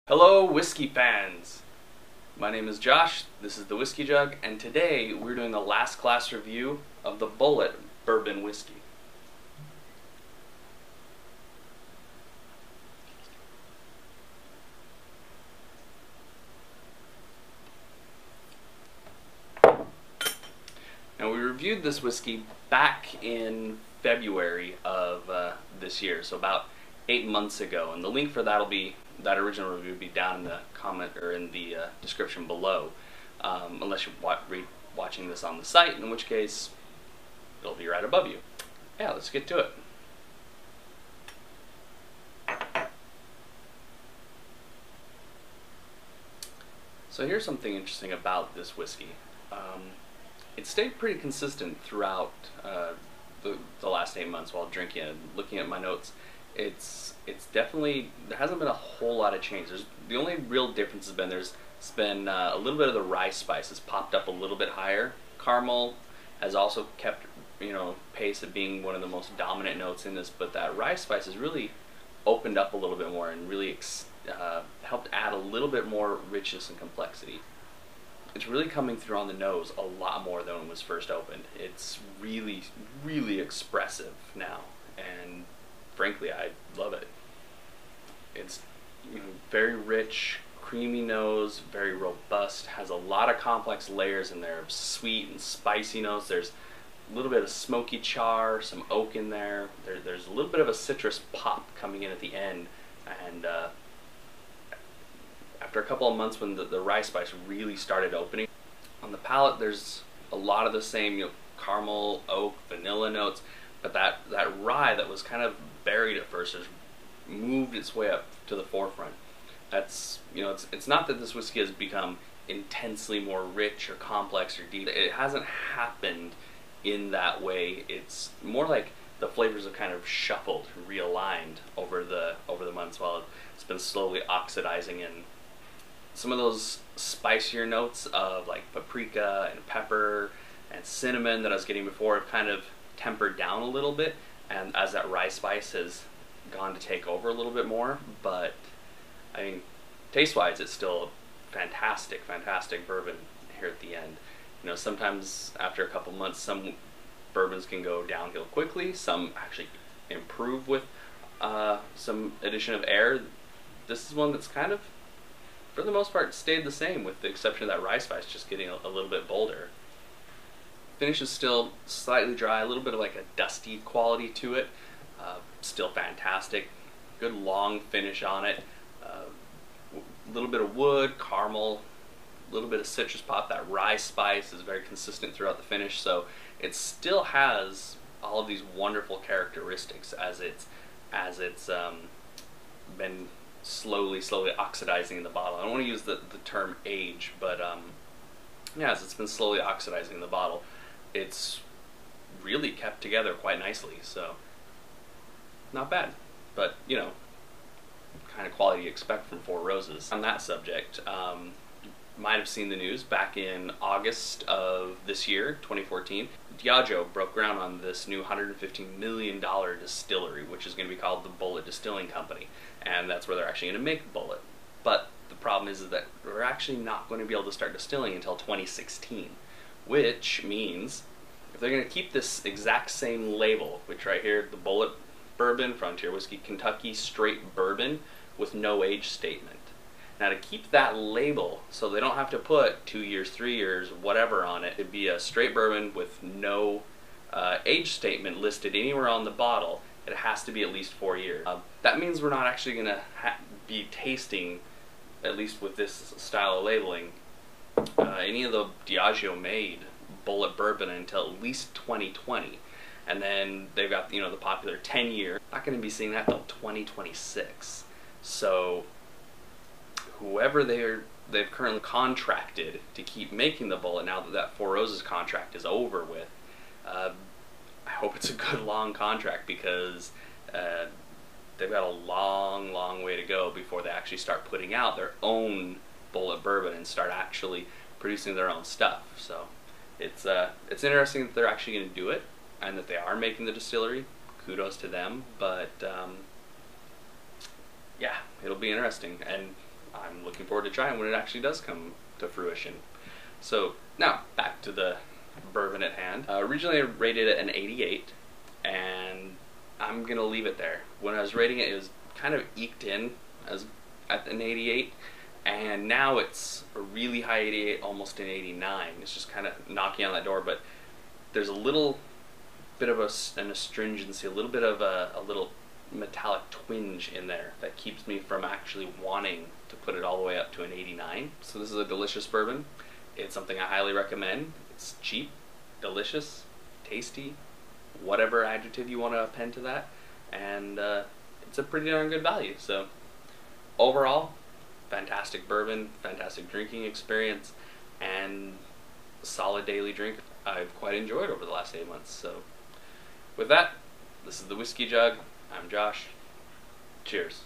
Hello whiskey fans! My name is Josh, this is the Whiskey Jug, and today we're doing the last class review of the Bulleit Bourbon whiskey. Now we reviewed this whiskey back in February of this year, so about 8 months ago, and the link for that original review will be down in the comment or in the description below, unless you're watching this on the site, in which case it'll be right above you. Yeah, let's get to it. So here's something interesting about this whiskey. It stayed pretty consistent throughout the last 8 months while drinking it. Looking at my notes, it's definitely, there hasn't been a whole lot of change. The only real difference has been there's been a little bit of the rye spice has popped up a little bit higher. Caramel has also kept, pace of being one of the most dominant notes in this, but that rye spice has really opened up a little bit more and really helped add a little bit more richness and complexity. It's really coming through on the nose a lot more than when it was first opened. It's really, really expressive now, and frankly, I love it. It's very rich, creamy nose, very robust, has a lot of complex layers in there of sweet and spicy notes. There's a little bit of smoky char, some oak in there. There's a little bit of a citrus pop coming in at the end, and after a couple of months when the rye spice really started opening, on the palate there's a lot of the same caramel, oak, vanilla notes, but that rye that was kind of buried at first has moved its way up to the forefront. That's, it's not that this whiskey has become intensely more rich or complex or deep. It hasn't happened in that way. It's more like the flavors have kind of shuffled, realigned over the months while it's been slowly oxidizing in. Some of those spicier notes of like paprika and pepper and cinnamon that I was getting before have kind of tempered down a little bit, and as that rye spice has gone to take over a little bit more. But I mean, taste-wise, it's still a fantastic bourbon here at the end. Sometimes after a couple months, some bourbons can go downhill quickly. Some actually improve with some addition of air. This is one that's kind of, for the most part, stayed the same, with the exception of that rye spice just getting a little bit bolder. Finish is still slightly dry, a little bit of like a dusty quality to it. Still fantastic. Good long finish on it. A little bit of wood, caramel, a little bit of citrus pop. That rye spice is very consistent throughout the finish, so it still has all of these wonderful characteristics as it's been slowly oxidizing in the bottle. I don't want to use the term age, but yeah, as it's been slowly oxidizing in the bottle, it's really kept together quite nicely, so not bad. But kind of quality you expect from Four Roses. On that subject, you might have seen the news back in August of this year, 2014. Diageo broke ground on this new $115 million distillery, which is going to be called the Bulleit Distilling Company, and that's where they're actually going to make Bulleit. But the problem is that we're actually not going to be able to start distilling until 2016, which means if they're going to keep this exact same label, which right here, the Bulleit Bourbon, Frontier Whiskey, Kentucky Straight Bourbon with no age statement. Now, to keep that label so they don't have to put 2 years, 3 years, whatever on it, it'd be a straight bourbon with no age statement listed anywhere on the bottle. It has to be at least 4 years. That means we're not actually going to be tasting, at least with this style of labeling, any of the Diageo made Bulleit bourbon until at least 2020. And then they've got the popular 10-year. Not going to be seeing that until 2026. So whoever they've currently contracted to keep making the Bulleit, now that Four Roses contract is over with, I hope it's a good long contract, because they've got a long way to go before they actually start putting out their own Bulleit bourbon and start actually producing their own stuff. So it's interesting that they're actually going to do it and that they are making the distillery. Kudos to them, but yeah, it'll be interesting. And I'm looking forward to trying when it actually does come to fruition. So now back to the bourbon at hand. Originally I rated it an 88, and I'm gonna leave it there. When I was rating it, it was kind of eked in as at an 88, and now it's a really high 88, almost an 89. It's just kind of knocking on that door, but there's a little bit of an astringency, a little bit of a little metallic twinge in there that keeps me from actually wanting to put it all the way up to an 89. So this is a delicious bourbon. It's something I highly recommend. It's cheap, delicious, tasty, whatever adjective you want to append to that, and it's a pretty darn good value. So overall, fantastic bourbon, fantastic drinking experience, and solid daily drink I've quite enjoyed over the last 8 months. So with that, this is the Whiskey Jug. I'm Josh. Cheers.